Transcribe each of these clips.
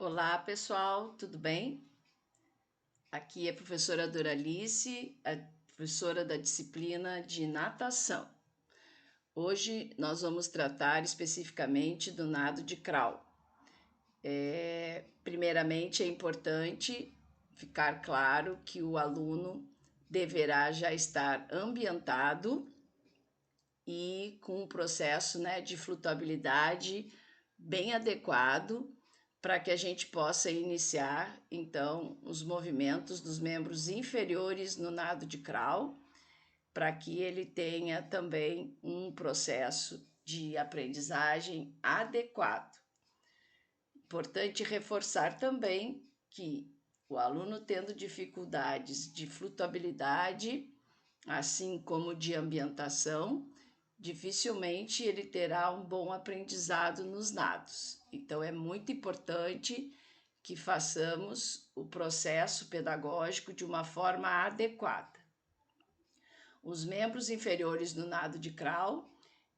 Olá, pessoal, tudo bem? Aqui é a professora Doralice, a professora da disciplina de natação. Hoje nós vamos tratar especificamente do nado de crawl. Primeiramente, é importante ficar claro que o aluno deverá já estar ambientado e com um processo, de flutuabilidade bem adequado para que a gente possa iniciar então os movimentos dos membros inferiores no nado de crawl, para que ele tenha também um processo de aprendizagem adequado. Importante reforçar também que o aluno tendo dificuldades de flutuabilidade, assim como de ambientação, dificilmente ele terá um bom aprendizado nos nados. Então é muito importante que façamos o processo pedagógico de uma forma adequada. Os membros inferiores do nado de crawl,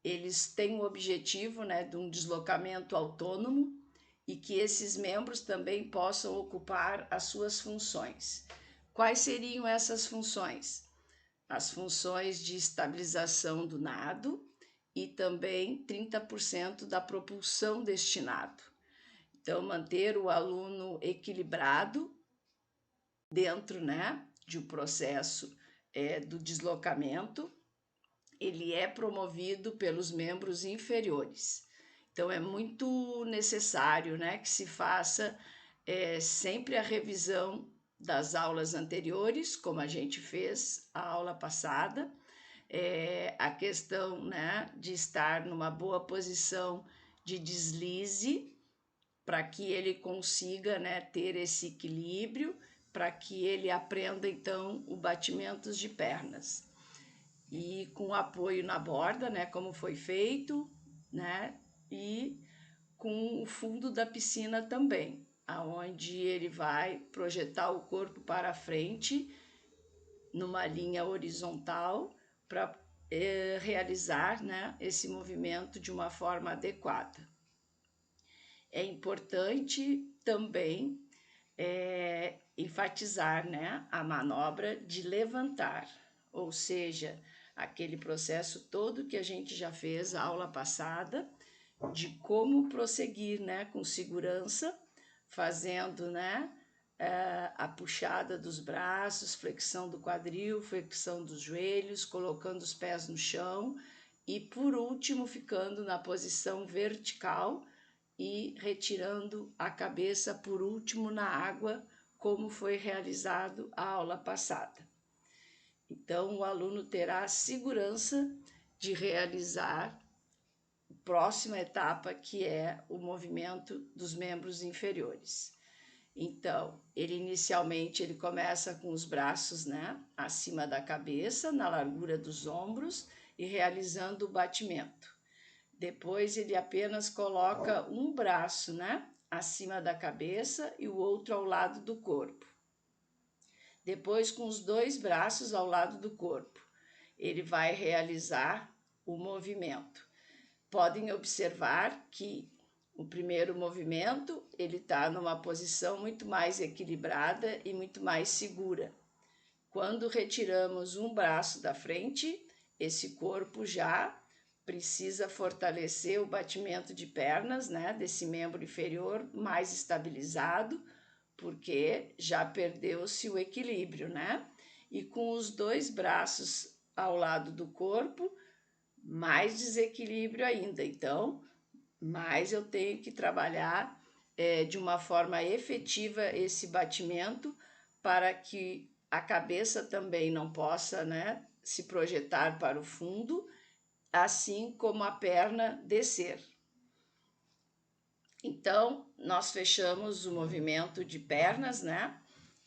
eles têm o objetivo, de um deslocamento autônomo e que esses membros também possam ocupar as suas funções. Quais seriam essas funções? As funções de estabilização do nado e também 30% da propulsão deste nado. Então, manter o aluno equilibrado dentro, de um processo do deslocamento, ele é promovido pelos membros inferiores. Então, é muito necessário, que se faça sempre a revisão das aulas anteriores, como a gente fez a aula passada, a questão, de estar numa boa posição de deslize, para que ele consiga, ter esse equilíbrio, para que ele aprenda então o batimentos de pernas. E com apoio na borda, como foi feito, e com o fundo da piscina também, aonde ele vai projetar o corpo para frente numa linha horizontal para realizar, esse movimento de uma forma adequada. É importante também enfatizar, a manobra de levantar, ou seja, aquele processo todo que a gente já fez a aula passada, de como prosseguir, com segurança, fazendo, a puxada dos braços, flexão do quadril, flexão dos joelhos, colocando os pés no chão e, por último, ficando na posição vertical e retirando a cabeça por último na água, como foi realizado a aula passada. Então, o aluno terá a segurança de realizar a próxima etapa, que é o movimento dos membros inferiores. Então, ele inicialmente começa com os braços, acima da cabeça, na largura dos ombros e realizando o batimento. Depois ele apenas coloca um braço, acima da cabeça e o outro ao lado do corpo. Depois, com os dois braços ao lado do corpo, ele vai realizar o movimento. Podem observar que o primeiro movimento, ele está numa posição muito mais equilibrada e muito mais segura. Quando retiramos um braço da frente, esse corpo já precisa fortalecer o batimento de pernas, desse membro inferior mais estabilizado, porque já perdeu-se o equilíbrio, E com os dois braços ao lado do corpo, mais desequilíbrio ainda. Então, mais eu tenho que trabalhar de uma forma efetiva esse batimento para que a cabeça também não possa, se projetar para o fundo, assim como a perna descer. Então, nós fechamos o movimento de pernas,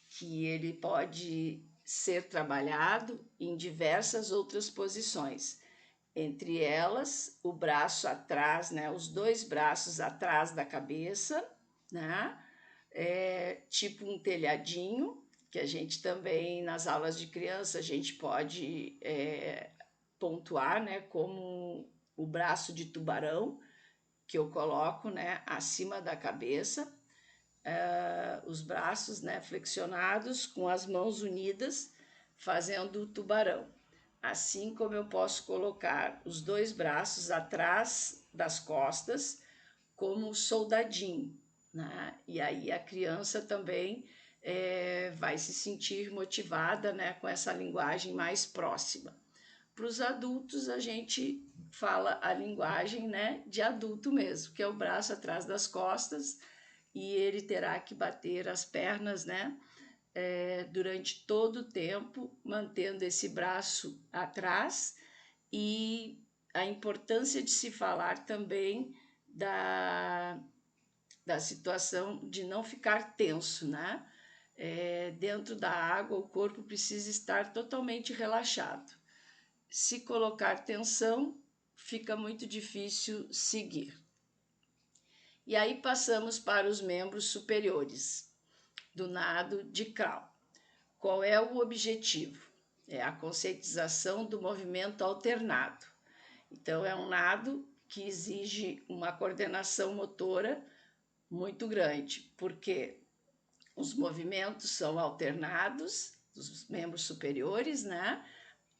que ele pode ser trabalhado em diversas outras posições. Entre elas, o braço atrás, os dois braços atrás da cabeça, tipo um telhadinho, que a gente também, nas aulas de criança, a gente pode pontuar, como o braço de tubarão, que eu coloco, acima da cabeça. os braços, né, flexionados, com as mãos unidas, fazendo o tubarão. Assim como eu posso colocar os dois braços atrás das costas, como soldadinho, né? E aí a criança também vai se sentir motivada, né, com essa linguagem mais próxima. Para os adultos, a gente fala a linguagem, né, de adulto mesmo, que é o braço atrás das costas, e ele terá que bater as pernas, né, durante todo o tempo, mantendo esse braço atrás, e a importância de se falar também da situação de não ficar tenso, né? Dentro da água, o corpo precisa estar totalmente relaxado. Se colocar tensão, fica muito difícil seguir. E aí passamos para os membros superiores do nado de crawl. Qual é o objetivo? É a conscientização do movimento alternado. Então, é um nado que exige uma coordenação motora muito grande, porque os movimentos são alternados, dos membros superiores, né?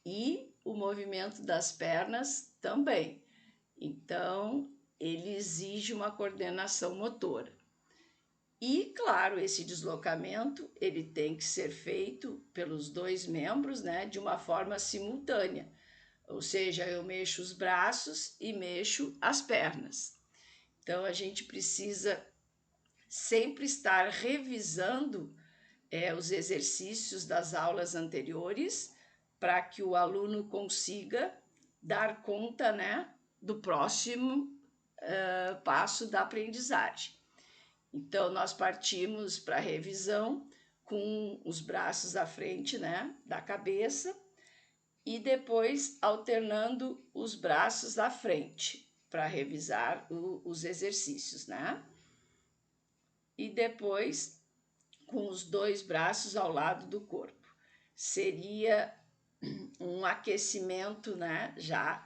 E o movimento das pernas também. Então, ele exige uma coordenação motora. E, claro, esse deslocamento ele tem que ser feito pelos dois membros, né, de uma forma simultânea. Ou seja, eu mexo os braços e mexo as pernas. Então, a gente precisa sempre estar revisando os exercícios das aulas anteriores para que o aluno consiga dar conta, né, do próximo passo da aprendizagem. Então, nós partimos para a revisão com os braços à frente, né, da cabeça, e depois alternando os braços à frente para revisar os exercícios, né? E depois com os dois braços ao lado do corpo. Seria um aquecimento, né, já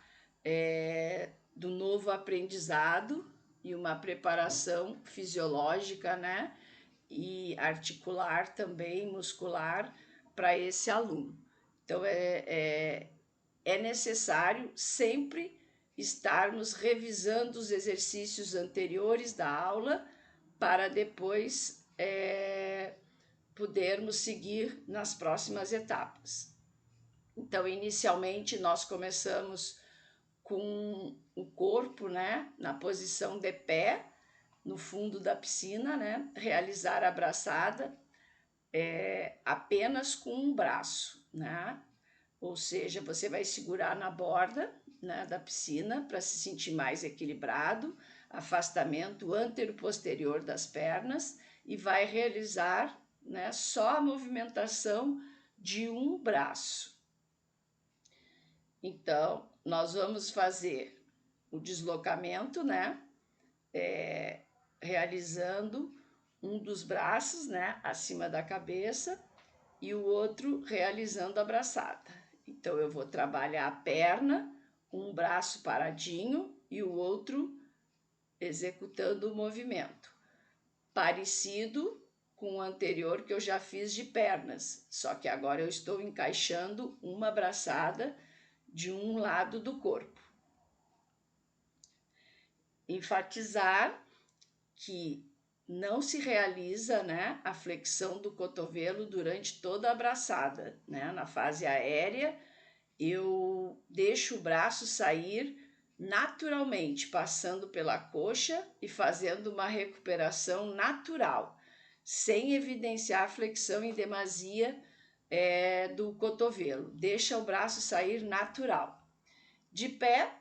do novo aprendizado e uma preparação fisiológica, né, e articular também, muscular, para esse aluno. Então, é necessário sempre estarmos revisando os exercícios anteriores da aula para depois podermos seguir nas próximas etapas. Então, inicialmente, nós começamos com o corpo, né, na posição de pé, no fundo da piscina, né, realizar a braçada apenas com um braço, né? Ou seja, você vai segurar na borda, né, da piscina para se sentir mais equilibrado, afastamento antero-posterior das pernas, e vai realizar, né, só a movimentação de um braço. Então, nós vamos fazer o deslocamento, né, realizando um dos braços, né, acima da cabeça, e o outro realizando a braçada. Então, eu vou trabalhar a perna, um braço paradinho e o outro executando o movimento. Parecido com o anterior que eu já fiz de pernas, só que agora eu estou encaixando uma braçada de um lado do corpo. Enfatizar que não se realiza, né, a flexão do cotovelo durante toda a braçada, né? Na fase aérea, eu deixo o braço sair naturalmente, passando pela coxa e fazendo uma recuperação natural, sem evidenciar flexão em demasia do cotovelo. Deixa o braço sair natural. De pé,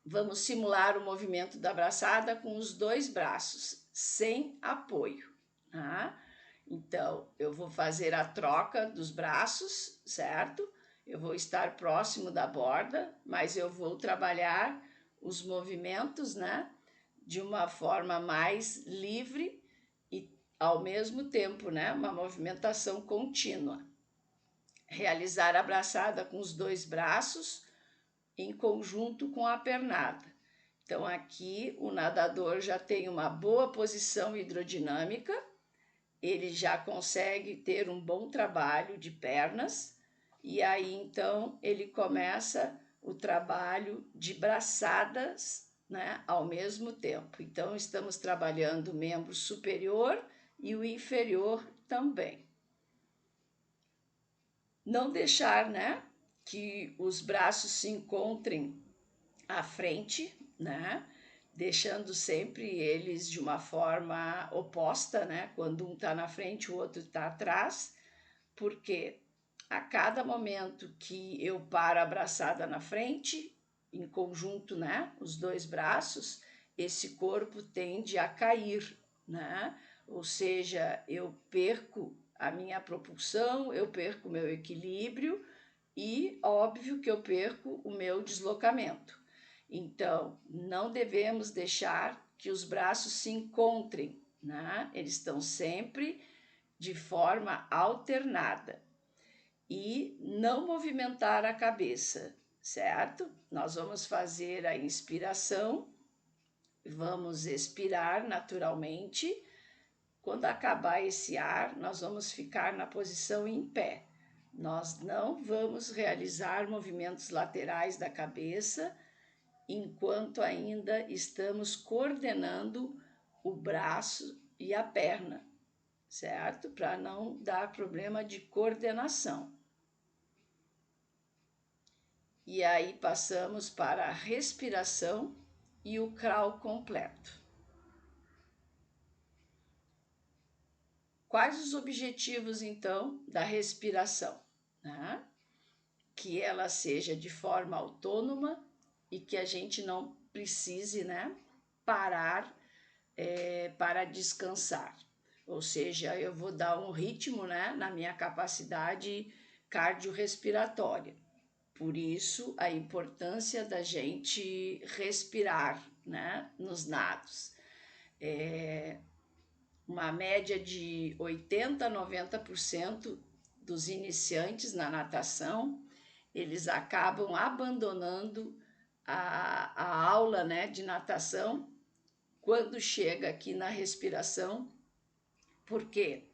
vamos simular o movimento da braçada com os dois braços, sem apoio, tá? Então, eu vou fazer a troca dos braços, certo? Eu vou estar próximo da borda, mas eu vou trabalhar os movimentos, né, de uma forma mais livre e, ao mesmo tempo, né, uma movimentação contínua. Realizar a braçada com os dois braços em conjunto com a pernada. Então aqui o nadador já tem uma boa posição hidrodinâmica, ele já consegue ter um bom trabalho de pernas, e aí então ele começa o trabalho de braçadas, né, ao mesmo tempo. Então estamos trabalhando o membro superior e o inferior também. Não deixar, né, que os braços se encontrem à frente, né, deixando sempre eles de uma forma oposta, né, quando um está na frente o outro está atrás, porque a cada momento que eu paro abraçada na frente, em conjunto, né, os dois braços, esse corpo tende a cair, né? Ou seja, eu perco a minha propulsão, eu perco o meu equilíbrio e óbvio que eu perco o meu deslocamento. Então, não devemos deixar que os braços se encontrem, né? Eles estão sempre de forma alternada e não movimentar a cabeça, certo? Nós vamos fazer a inspiração, vamos expirar naturalmente. Quando acabar esse ar, nós vamos ficar na posição em pé. Nós não vamos realizar movimentos laterais da cabeça enquanto ainda estamos coordenando o braço e a perna, certo? Para não dar problema de coordenação. E aí passamos para a respiração e o crawl completo. Quais os objetivos, então, da respiração? Né? Que ela seja de forma autônoma e que a gente não precise, né, parar para descansar. Ou seja, eu vou dar um ritmo, né, na minha capacidade cardiorrespiratória. Por isso, a importância da gente respirar, né, nos nados. Uma média de 80 a 90% dos iniciantes na natação, eles acabam abandonando a aula, né, de natação quando chega aqui na respiração, porque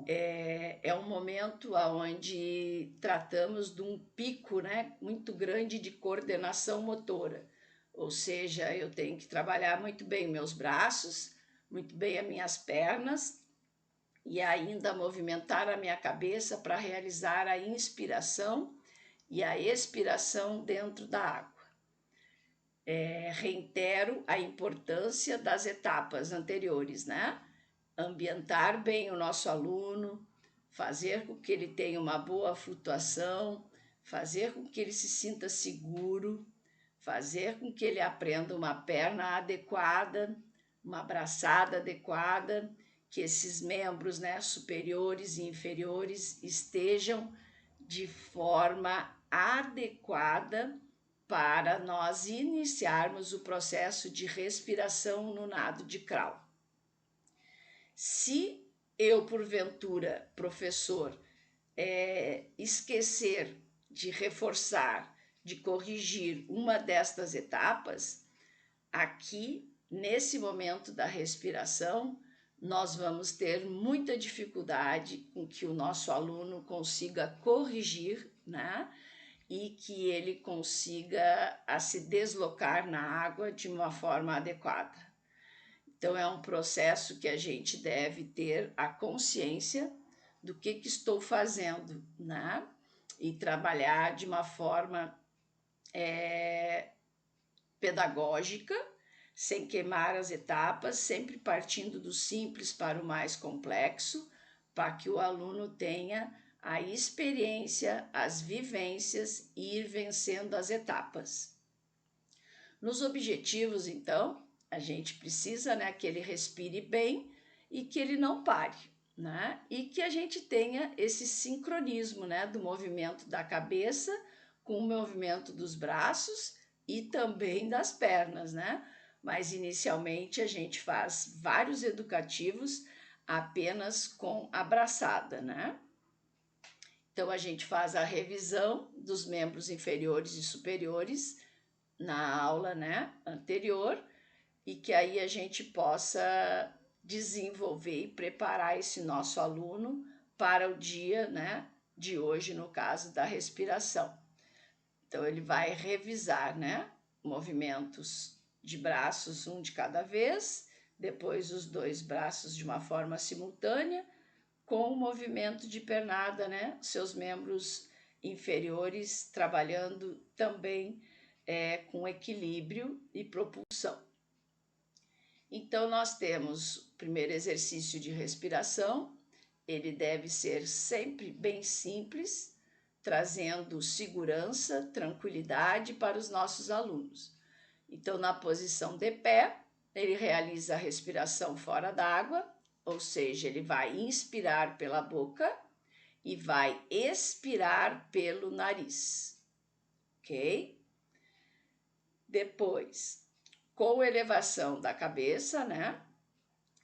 é um momento onde tratamos de um pico, né, muito grande de coordenação motora. Ou seja, eu tenho que trabalhar muito bem meus braços, muito bem as minhas pernas e ainda movimentar a minha cabeça para realizar a inspiração e a expiração dentro da água. Reitero a importância das etapas anteriores, né? Ambientar bem o nosso aluno, fazer com que ele tenha uma boa flutuação, fazer com que ele se sinta seguro, fazer com que ele aprenda uma perna adequada, uma braçada adequada, que esses membros, né, superiores e inferiores estejam de forma adequada para nós iniciarmos o processo de respiração no nado de crawl. Se eu, porventura, professor, esquecer de reforçar, de corrigir uma destas etapas, aqui, nesse momento da respiração, nós vamos ter muita dificuldade com que o nosso aluno consiga corrigir, né? E que ele consiga se deslocar na água de uma forma adequada. Então, é um processo que a gente deve ter a consciência do que estou fazendo, né? E trabalhar de uma forma pedagógica, sem queimar as etapas, sempre partindo do simples para o mais complexo, para que o aluno tenha a experiência, as vivências e ir vencendo as etapas. Nos objetivos, então, a gente precisa, né, que ele respire bem e que ele não pare, né? E que a gente tenha esse sincronismo, né, do movimento da cabeça com o movimento dos braços e também das pernas, né? Mas inicialmente a gente faz vários educativos apenas com a braçada, né? Então a gente faz a revisão dos membros inferiores e superiores na aula, né, anterior, e que aí a gente possa desenvolver e preparar esse nosso aluno para o dia, né, de hoje, no caso da respiração. Então, ele vai revisar, né, movimentos de braços, um de cada vez, depois os dois braços de uma forma simultânea, com o movimento de pernada, né, seus membros inferiores trabalhando também com equilíbrio e propulsão. Então, nós temos o primeiro exercício de respiração, ele deve ser sempre bem simples, trazendo segurança, tranquilidade para os nossos alunos. Então, na posição de pé, ele realiza a respiração fora d'água, ou seja, ele vai inspirar pela boca e vai expirar pelo nariz, ok? Depois, com elevação da cabeça, né?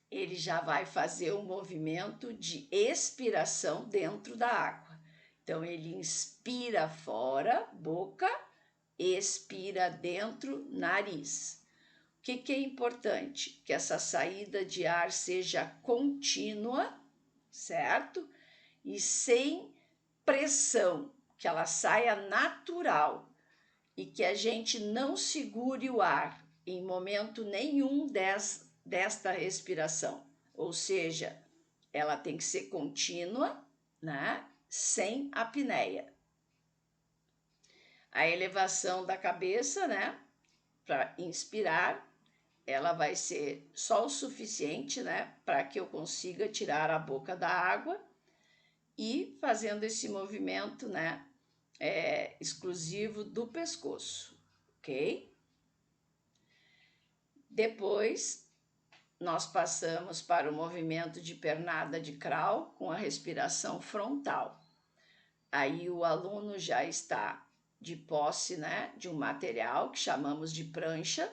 Ele já vai fazer um movimento de expiração dentro da água. Então, ele inspira fora, boca, expira dentro, nariz. O que é importante? Que essa saída de ar seja contínua, certo? E sem pressão, que ela saia natural e que a gente não segure o ar em momento nenhum desta respiração. Ou seja, ela tem que ser contínua, né? Sem apneia. A elevação da cabeça, né? Para inspirar, ela vai ser só o suficiente, né? Para que eu consiga tirar a boca da água e fazendo esse movimento, né? Exclusivo do pescoço, ok? Depois, nós passamos para o movimento de pernada de crawl com a respiração frontal. Aí o aluno já está de posse, né, de um material que chamamos de prancha,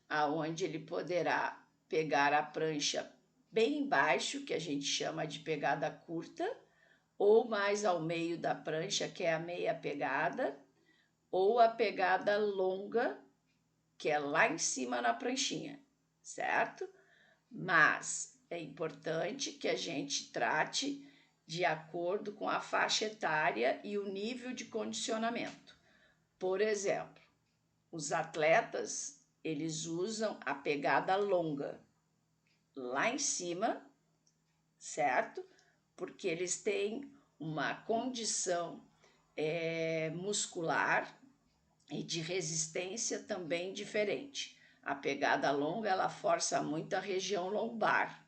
aonde ele poderá pegar a prancha bem embaixo, que a gente chama de pegada curta, ou mais ao meio da prancha, que é a meia pegada, ou a pegada longa, que é lá em cima na pranchinha, certo? Mas é importante que a gente trate de acordo com a faixa etária e o nível de condicionamento. Por exemplo, os atletas, eles usam a pegada longa lá em cima, certo? Porque eles têm uma condição muscular e de resistência também diferente. A pegada longa, ela força muito a região lombar.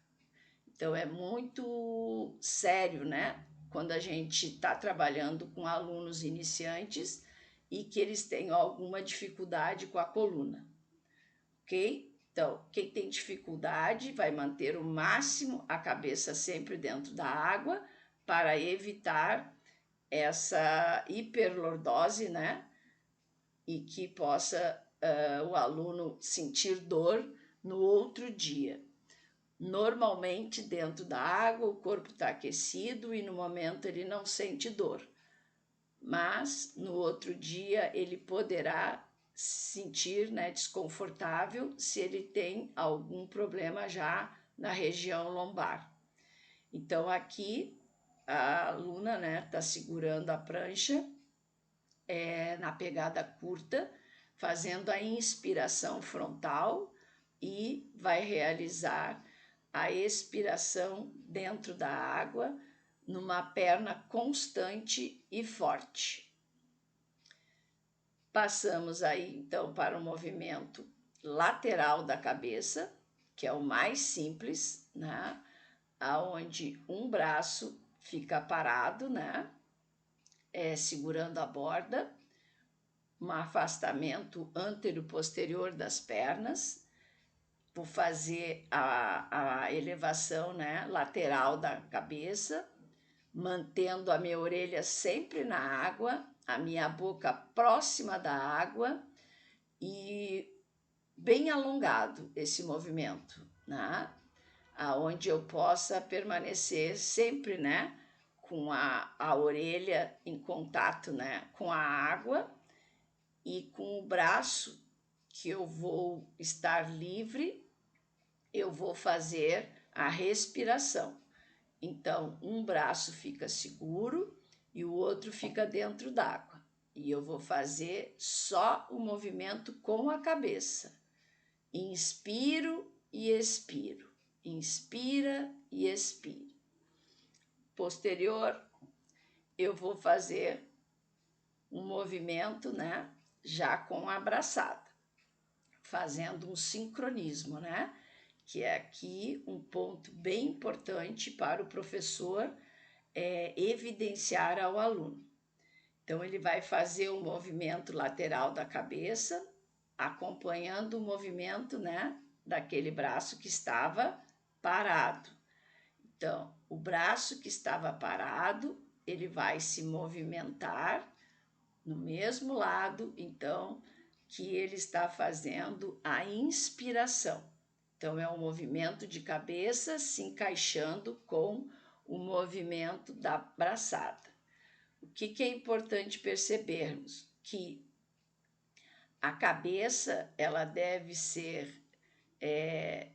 Então, é muito sério, né? Quando a gente está trabalhando com alunos iniciantes e que eles tenham alguma dificuldade com a coluna, ok? Então, quem tem dificuldade vai manter o máximo a cabeça sempre dentro da água para evitar essa hiperlordose, né? E que possa o aluno sentir dor no outro dia. Normalmente, dentro da água, o corpo está aquecido e no momento ele não sente dor. Mas no outro dia ele poderá sentir, né, desconfortável se ele tem algum problema já na região lombar. Então, aqui a aluna, né, está segurando a prancha na pegada curta, fazendo a inspiração frontal e vai realizar a expiração dentro da água numa perna constante e forte. Passamos aí então para o movimento lateral da cabeça, que é o mais simples, né? Aonde um braço fica parado, né? Segurando a borda, um afastamento antero-posterior das pernas, vou fazer a elevação, né, lateral da cabeça, mantendo a minha orelha sempre na água, a minha boca próxima da água e bem alongado esse movimento, né? Aonde eu possa permanecer sempre, né, com a orelha em contato, né, com a água e com o braço que eu vou estar livre, eu vou fazer a respiração. Então, um braço fica seguro e o outro fica dentro d'água. E eu vou fazer só o movimento com a cabeça. Inspiro e expiro. Inspira e expira. Posterior, eu vou fazer um movimento, né? Já com a braçada, fazendo um sincronismo, né? Que é aqui um ponto bem importante para o professor evidenciar ao aluno. Então, ele vai fazer o movimento lateral da cabeça, acompanhando o movimento, né, daquele braço que estava parado. Então, o braço que estava parado, ele vai se movimentar no mesmo lado, então, que ele está fazendo a inspiração. Então, é um movimento de cabeça se encaixando com o movimento da braçada. O que é importante percebermos? Que a cabeça ela deve ser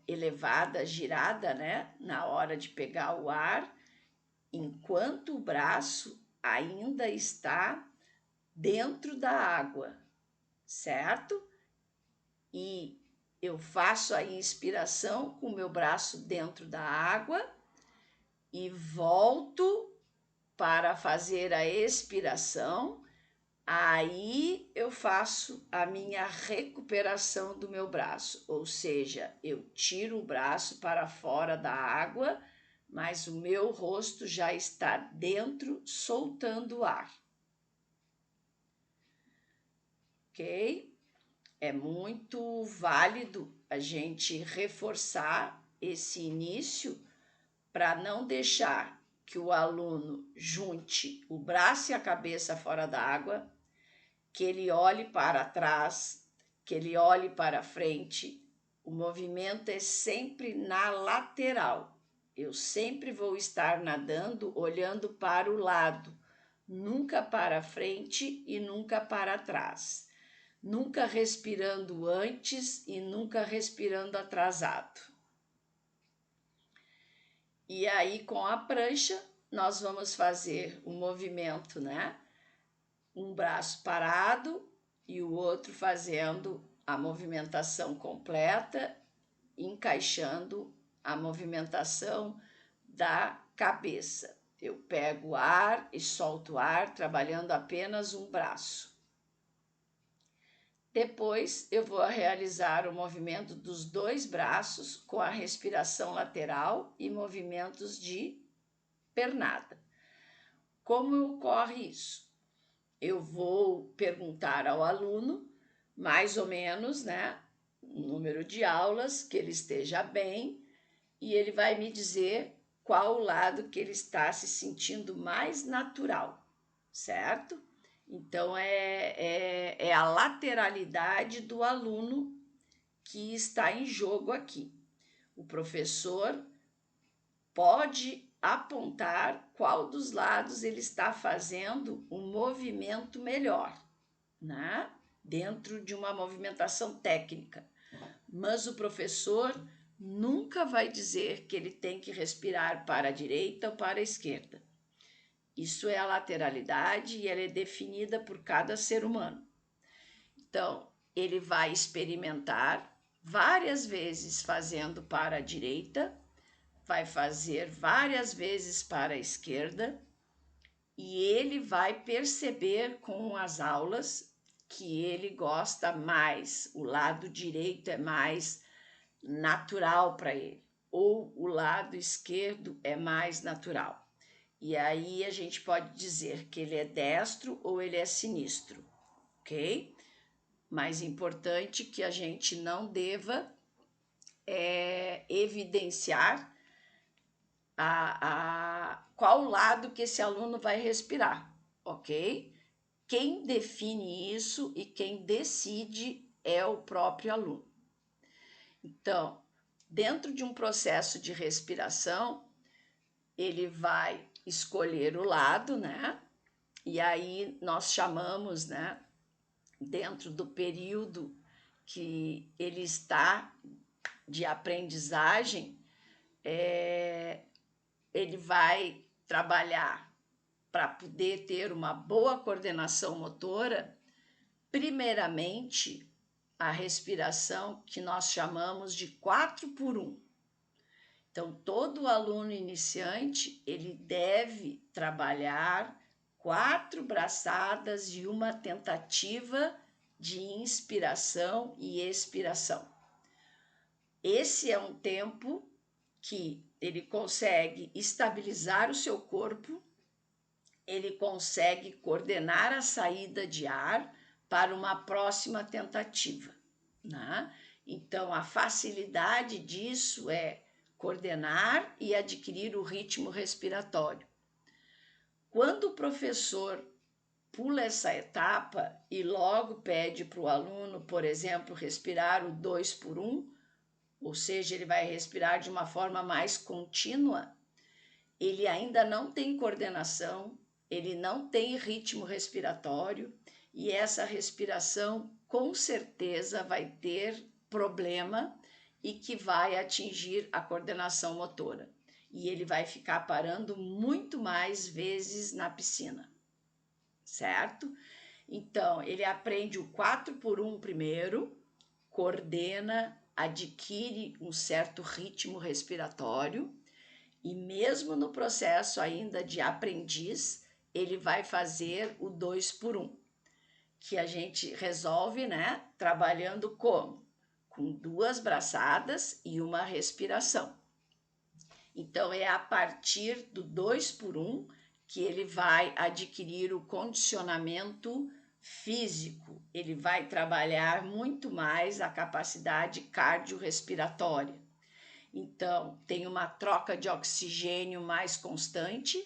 elevada, girada, né, na hora de pegar o ar, enquanto o braço ainda está dentro da água, certo? E eu faço a inspiração com o meu braço dentro da água e volto para fazer a expiração. Aí eu faço a minha recuperação do meu braço, ou seja, eu tiro o braço para fora da água, mas o meu rosto já está dentro, soltando o ar. Ok? É muito válido a gente reforçar esse início para não deixar que o aluno junte o braço e a cabeça fora da água, que ele olhe para trás, que ele olhe para frente. O movimento é sempre na lateral. Eu sempre vou estar nadando olhando para o lado, nunca para frente e nunca para trás. Nunca respirando antes e nunca respirando atrasado. E aí, com a prancha, nós vamos fazer o movimento, né? Um braço parado e o outro fazendo a movimentação completa, encaixando a movimentação da cabeça. Eu pego o ar e solto o ar, trabalhando apenas um braço. Depois eu vou realizar o movimento dos dois braços com a respiração lateral e movimentos de pernada. Como ocorre isso? Eu vou perguntar ao aluno, mais ou menos, né, o número de aulas, que ele esteja bem, e ele vai me dizer qual o lado que ele está se sentindo mais natural, certo? Então, é a lateralidade do aluno que está em jogo aqui. O professor pode apontar qual dos lados ele está fazendo um movimento melhor, né? Dentro de uma movimentação técnica. Mas o professor nunca vai dizer que ele tem que respirar para a direita ou para a esquerda. Isso é a lateralidade e ela é definida por cada ser humano. Então, ele vai experimentar várias vezes fazendo para a direita, vai fazer várias vezes para a esquerda e ele vai perceber com as aulas que ele gosta mais, o lado direito é mais natural para ele, ou o lado esquerdo é mais natural. E aí a gente pode dizer que ele é destro ou ele é sinistro, ok? Mais importante que a gente não deva evidenciar qual lado que esse aluno vai respirar, ok? Quem define isso e quem decide é o próprio aluno. Então, dentro de um processo de respiração, ele vai escolher o lado, né? E aí nós chamamos, né, dentro do período que ele está de aprendizagem, ele vai trabalhar para poder ter uma boa coordenação motora, primeiramente a respiração que nós chamamos de 4x1. Então, todo aluno iniciante, ele deve trabalhar 4 braçadas e uma tentativa de inspiração e expiração. Esse é um tempo que ele consegue estabilizar o seu corpo, ele consegue coordenar a saída de ar para uma próxima tentativa, né? Então, a facilidade disso é coordenar e adquirir o ritmo respiratório. Quando o professor pula essa etapa e logo pede para o aluno, por exemplo, respirar o 2x1, ou seja, ele vai respirar de uma forma mais contínua, ele ainda não tem coordenação, ele não tem ritmo respiratório e essa respiração com certeza vai ter problema e que vai atingir a coordenação motora. E ele vai ficar parando muito mais vezes na piscina, certo? Então, ele aprende o 4x1 primeiro, coordena, adquire um certo ritmo respiratório e mesmo no processo ainda de aprendiz, ele vai fazer o 2x1, que a gente resolve, né, trabalhando como? Com 2 braçadas e uma respiração. Então, é a partir do 2x1 que ele vai adquirir o condicionamento físico, ele vai trabalhar muito mais a capacidade cardiorrespiratória. Então, tem uma troca de oxigênio mais constante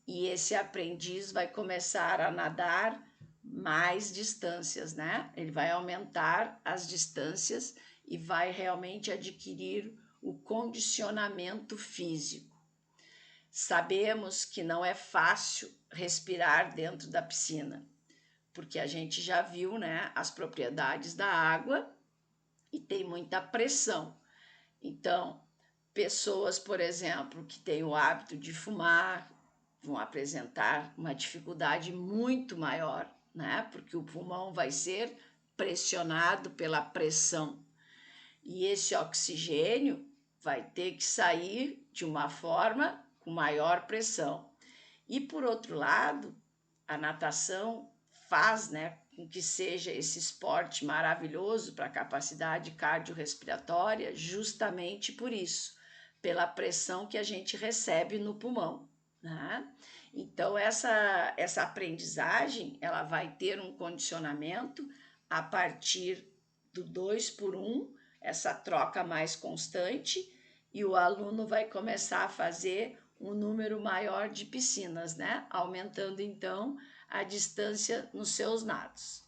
e esse aprendiz vai começar a nadar mais distâncias, né? Ele vai aumentar as distâncias e vai realmente adquirir o condicionamento físico. Sabemos que não é fácil respirar dentro da piscina, porque a gente já viu, né, as propriedades da água e tem muita pressão. Então, pessoas, por exemplo, que têm o hábito de fumar, vão apresentar uma dificuldade muito maior, né? Porque o pulmão vai ser pressionado pela pressão. E esse oxigênio vai ter que sair de uma forma com maior pressão. E por outro lado, a natação faz, né, com que seja esse esporte maravilhoso para a capacidade cardiorrespiratória, justamente por isso, pela pressão que a gente recebe no pulmão, né? Então, essa aprendizagem, ela vai ter um condicionamento a partir do 2x1, essa troca mais constante, e o aluno vai começar a fazer um número maior de piscinas, né? Aumentando, então, a distância nos seus nados.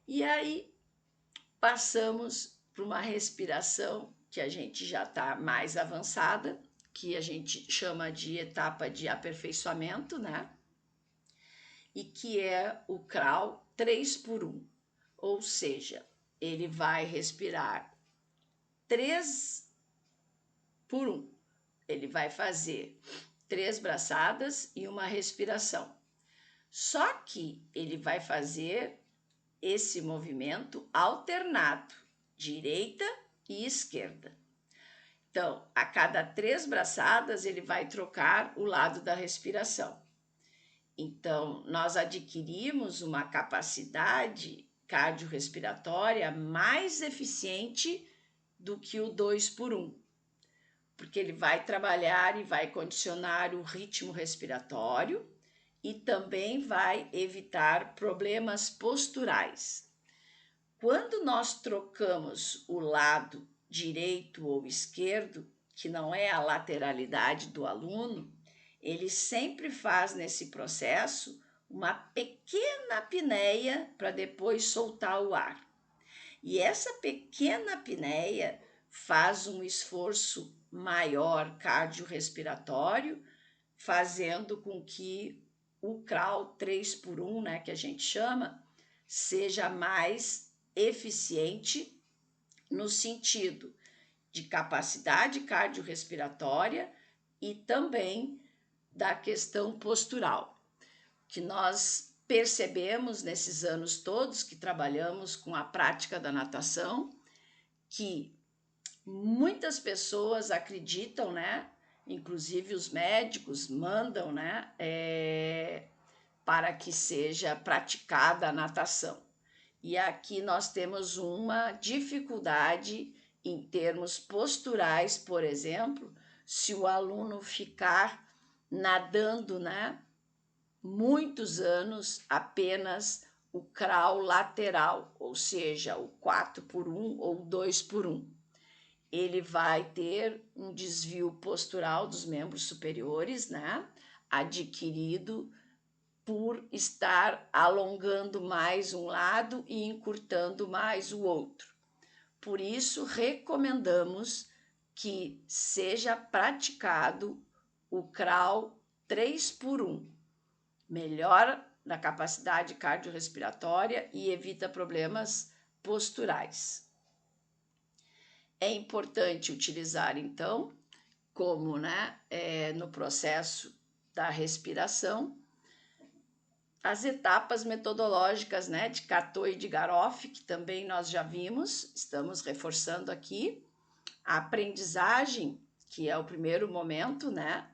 E aí, passamos para uma respiração que a gente já está mais avançada, que a gente chama de etapa de aperfeiçoamento, né? E que é o crawl 3x1, ou seja, ele vai respirar 3x1. Ele vai fazer 3 braçadas e uma respiração. Só que ele vai fazer esse movimento alternado, direita e esquerda. Então, a cada 3 braçadas, ele vai trocar o lado da respiração. Então, nós adquirimos uma capacidade cardiorrespiratória mais eficiente do que o 2x1, porque ele vai trabalhar e vai condicionar o ritmo respiratório e também vai evitar problemas posturais. Quando nós trocamos o lado direito ou esquerdo, que não é a lateralidade do aluno, ele sempre faz nesse processo uma pequena apneia para depois soltar o ar. E essa pequena apneia faz um esforço maior cardiorrespiratório, fazendo com que o crawl 3x1, né, que a gente chama, seja mais eficiente no sentido de capacidade cardiorrespiratória e também da questão postural, que nós percebemos nesses anos todos que trabalhamos com a prática da natação, que muitas pessoas acreditam, né? Inclusive os médicos mandam, né? Para que seja praticada a natação. E aqui nós temos uma dificuldade em termos posturais, por exemplo, se o aluno ficar nadando, né, muitos anos apenas o crawl lateral, ou seja, o 4x1 ou 2x1. Ele vai ter um desvio postural dos membros superiores, né, adquirido por estar alongando mais um lado e encurtando mais o outro. Por isso, recomendamos que seja praticado o crawl 3x1. Melhora na capacidade cardiorrespiratória e evita problemas posturais. É importante utilizar, então, como no processo da respiração, as etapas metodológicas, né, de Catoi e de Garoff, que também nós já vimos, estamos reforçando aqui. A aprendizagem, que é o primeiro momento, né,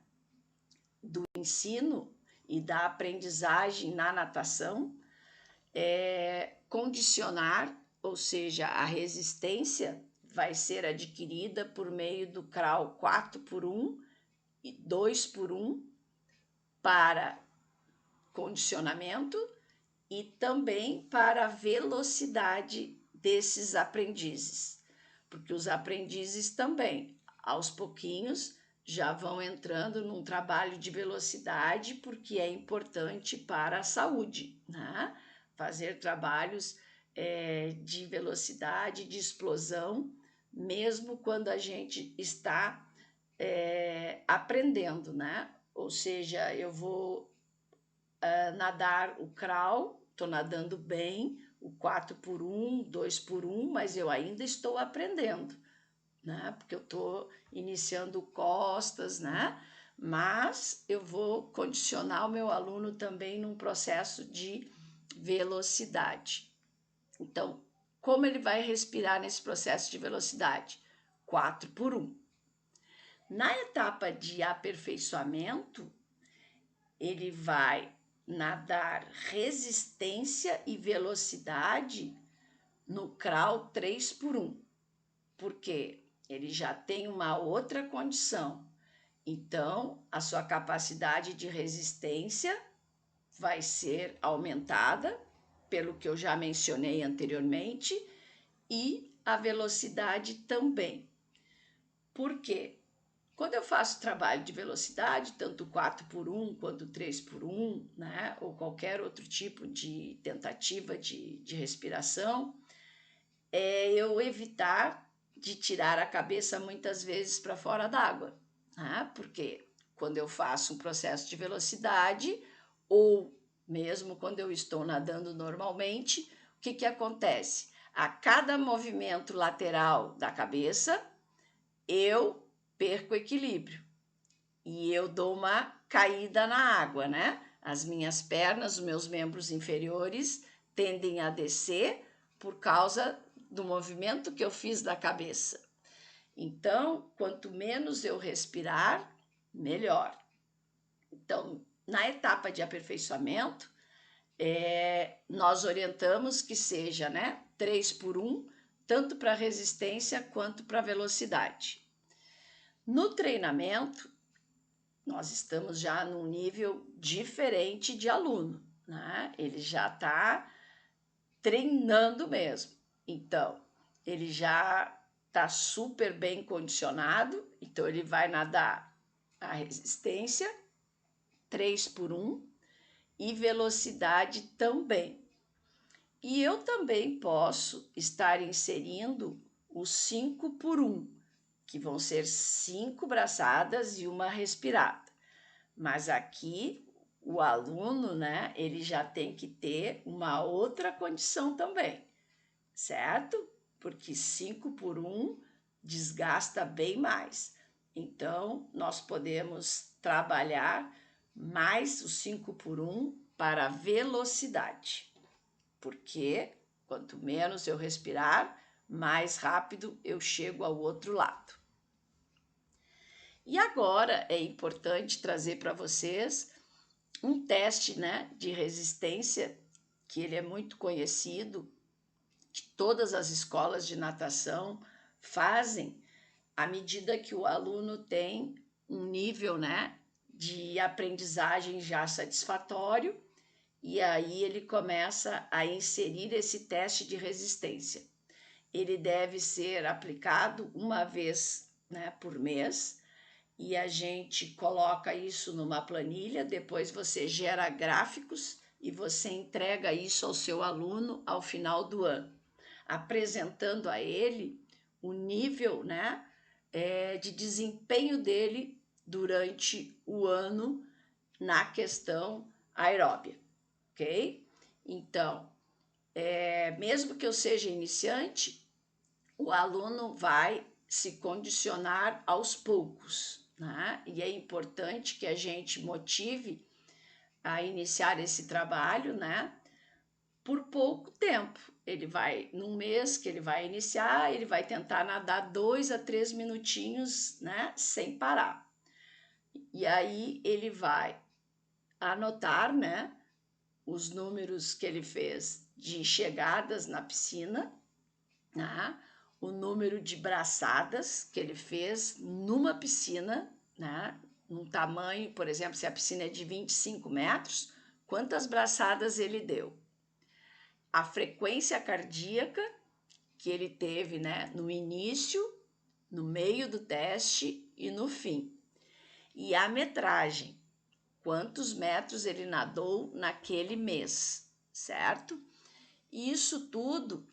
do ensino e da aprendizagem na natação, condicionar, ou seja, a resistência vai ser adquirida por meio do crawl 4x1 e 2x1 para condicionamento e também para a velocidade desses aprendizes, porque os aprendizes também, aos pouquinhos, já vão entrando num trabalho de velocidade, porque é importante para a saúde, né? Fazer trabalhos de velocidade, de explosão, mesmo quando a gente está aprendendo, né? Ou seja, eu vou nadar o crawl, estou nadando bem, o 4x1, 2x1, mas eu ainda estou aprendendo, né? Porque eu estou iniciando costas, né? Mas eu vou condicionar o meu aluno também num processo de velocidade. Então, como ele vai respirar nesse processo de velocidade? 4x1. Na etapa de aperfeiçoamento, ele vai nadar resistência e velocidade no crawl 3x1, porque ele já tem uma outra condição. Então, a sua capacidade de resistência vai ser aumentada, pelo que eu já mencionei anteriormente, e a velocidade também. Por quê? Quando eu faço trabalho de velocidade, tanto 4x1 quanto 3x1, né, ou qualquer outro tipo de tentativa de respiração, eu evitar de tirar a cabeça muitas vezes para fora d'água, né? Porque quando eu faço um processo de velocidade, ou mesmo quando eu estou nadando normalmente, o que acontece? A cada movimento lateral da cabeça, eu perco o equilíbrio e eu dou uma caída na água, né? As minhas pernas, os meus membros inferiores tendem a descer por causa do movimento que eu fiz da cabeça. Então, quanto menos eu respirar, melhor. Então, na etapa de aperfeiçoamento, nós orientamos que seja, né, 3x1, tanto para resistência quanto para velocidade. No treinamento, nós estamos já num nível diferente de aluno, né? Ele já está treinando mesmo. Então, ele já está super bem condicionado, então ele vai nadar a resistência 3x1 e velocidade também. E eu também posso estar inserindo o 5x1, que vão ser 5 braçadas e uma respirada. Mas aqui o aluno, né, ele já tem que ter uma outra condição também, certo? Porque 5 por 1 desgasta bem mais. Então, nós podemos trabalhar mais o 5 por 1 para a velocidade, porque quanto menos eu respirar, mais rápido eu chego ao outro lado. E agora é importante trazer para vocês um teste, né, de resistência, que ele é muito conhecido, que todas as escolas de natação fazem à medida que o aluno tem um nível, né, de aprendizagem já satisfatório, e aí ele começa a inserir esse teste de resistência. Ele deve ser aplicado uma vez, né, por mês, e a gente coloca isso numa planilha, depois você gera gráficos e você entrega isso ao seu aluno ao final do ano, apresentando a ele o nível, né, de desempenho dele durante o ano na questão aeróbia, ok? Então, mesmo que eu seja iniciante, o aluno vai se condicionar aos poucos, né? E é importante que a gente motive a iniciar esse trabalho, né? Por pouco tempo. Ele vai, num mês que ele vai iniciar, ele vai tentar nadar 2 a 3 minutinhos, né? Sem parar. E aí ele vai anotar, né? Os números que ele fez de chegadas na piscina, né? O número de braçadas que ele fez numa piscina, né? Num tamanho, por exemplo, se a piscina é de 25 metros, quantas braçadas ele deu. A frequência cardíaca que ele teve, né? No início, no meio do teste e no fim. E a metragem, quantos metros ele nadou naquele mês, certo? Isso tudo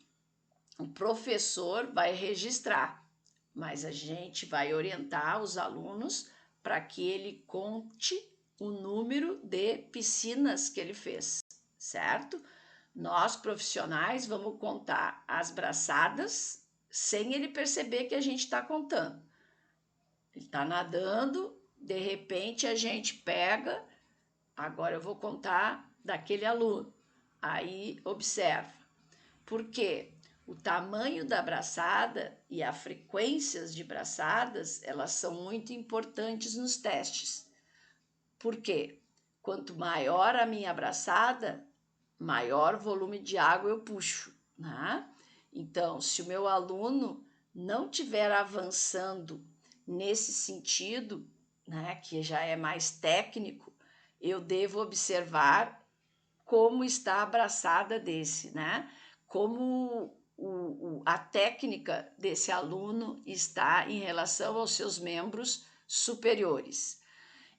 o professor vai registrar, mas a gente vai orientar os alunos para que ele conte o número de piscinas que ele fez, certo? Nós, profissionais, vamos contar as braçadas sem ele perceber que a gente está contando. Ele está nadando, de repente a gente pega, agora eu vou contar daquele aluno. Aí observa. Por quê? O tamanho da braçada e as frequências de braçadas, elas são muito importantes nos testes. Por quê? Quanto maior a minha braçada, maior volume de água eu puxo, né? Então, se o meu aluno não estiver avançando nesse sentido, né, que já é mais técnico, eu devo observar como está a braçada desse, né? Como a técnica desse aluno está em relação aos seus membros superiores.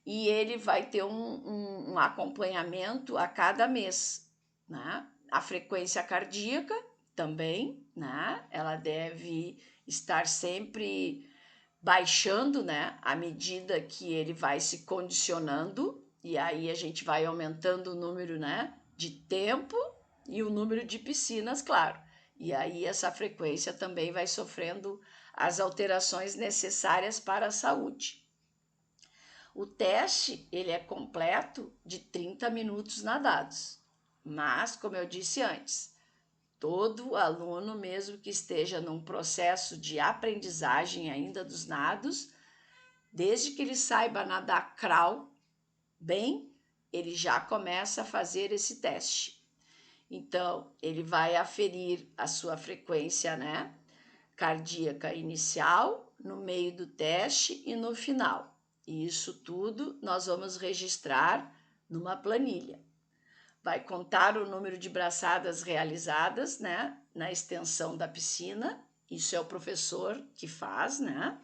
E ele vai ter um acompanhamento a cada mês, né? A frequência cardíaca também, né? Ela deve estar sempre baixando, né? À medida que ele vai se condicionando, e aí a gente vai aumentando o número, né? De tempo e o número de piscinas, claro. E aí essa frequência também vai sofrendo as alterações necessárias para a saúde. O teste, ele é completo de 30 minutos nadados. Mas, como eu disse antes, todo aluno, mesmo que esteja num processo de aprendizagem ainda dos nados, desde que ele saiba nadar crawl bem, ele já começa a fazer esse teste. Então, ele vai aferir a sua frequência, né, cardíaca inicial, no meio do teste e no final. E isso tudo nós vamos registrar numa planilha. Vai contar o número de braçadas realizadas, né, na extensão da piscina. Isso é o professor que faz, né?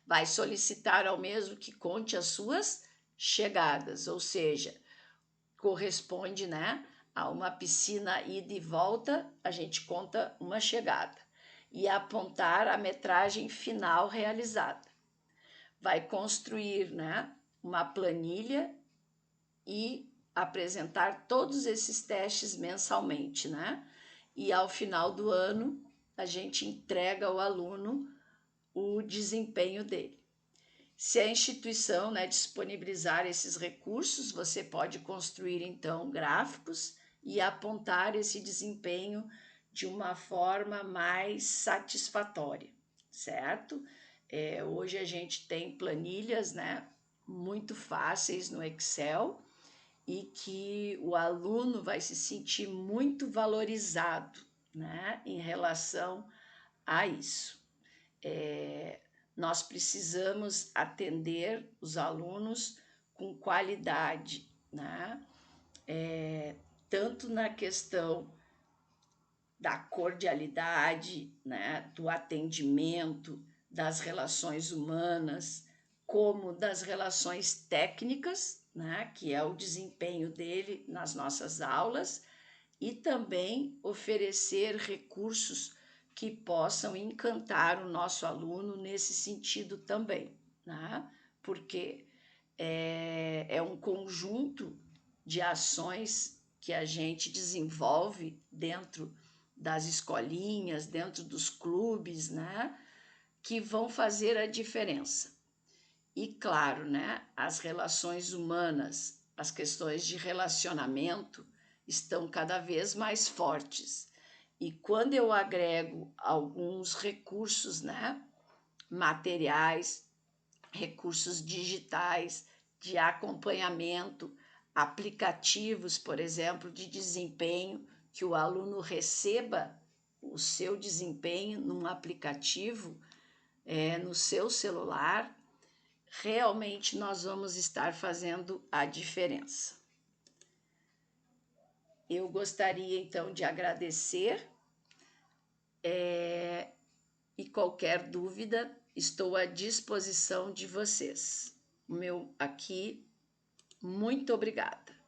Vai solicitar ao mesmo que conte as suas chegadas, ou seja, corresponde, né, a uma piscina ida e volta, a gente conta uma chegada e apontar a metragem final realizada. Vai construir, né, uma planilha e apresentar todos esses testes mensalmente, né? E ao final do ano, a gente entrega ao aluno o desempenho dele. Se a instituição, né, disponibilizar esses recursos, você pode construir então gráficos e apontar esse desempenho de uma forma mais satisfatória, certo? Hoje a gente tem planilhas, né, muito fáceis no Excel e que o aluno vai se sentir muito valorizado, né, em relação a isso. Nós precisamos atender os alunos com qualidade, né? Tanto na questão da cordialidade, né? Do atendimento, das relações humanas, como das relações técnicas, né? Que é o desempenho dele nas nossas aulas, e também oferecer recursos que possam encantar o nosso aluno nesse sentido também, né? Porque é um conjunto de ações que a gente desenvolve dentro das escolinhas, dentro dos clubes, né? Que vão fazer a diferença. E claro, né? As relações humanas, as questões de relacionamento estão cada vez mais fortes. E quando eu agrego alguns recursos, né, materiais, recursos digitais de acompanhamento, aplicativos, por exemplo, de desempenho, que o aluno receba o seu desempenho num aplicativo, no seu celular, realmente nós vamos estar fazendo a diferença. Eu gostaria então de agradecer, e qualquer dúvida, estou à disposição de vocês. O meu aqui, muito obrigada.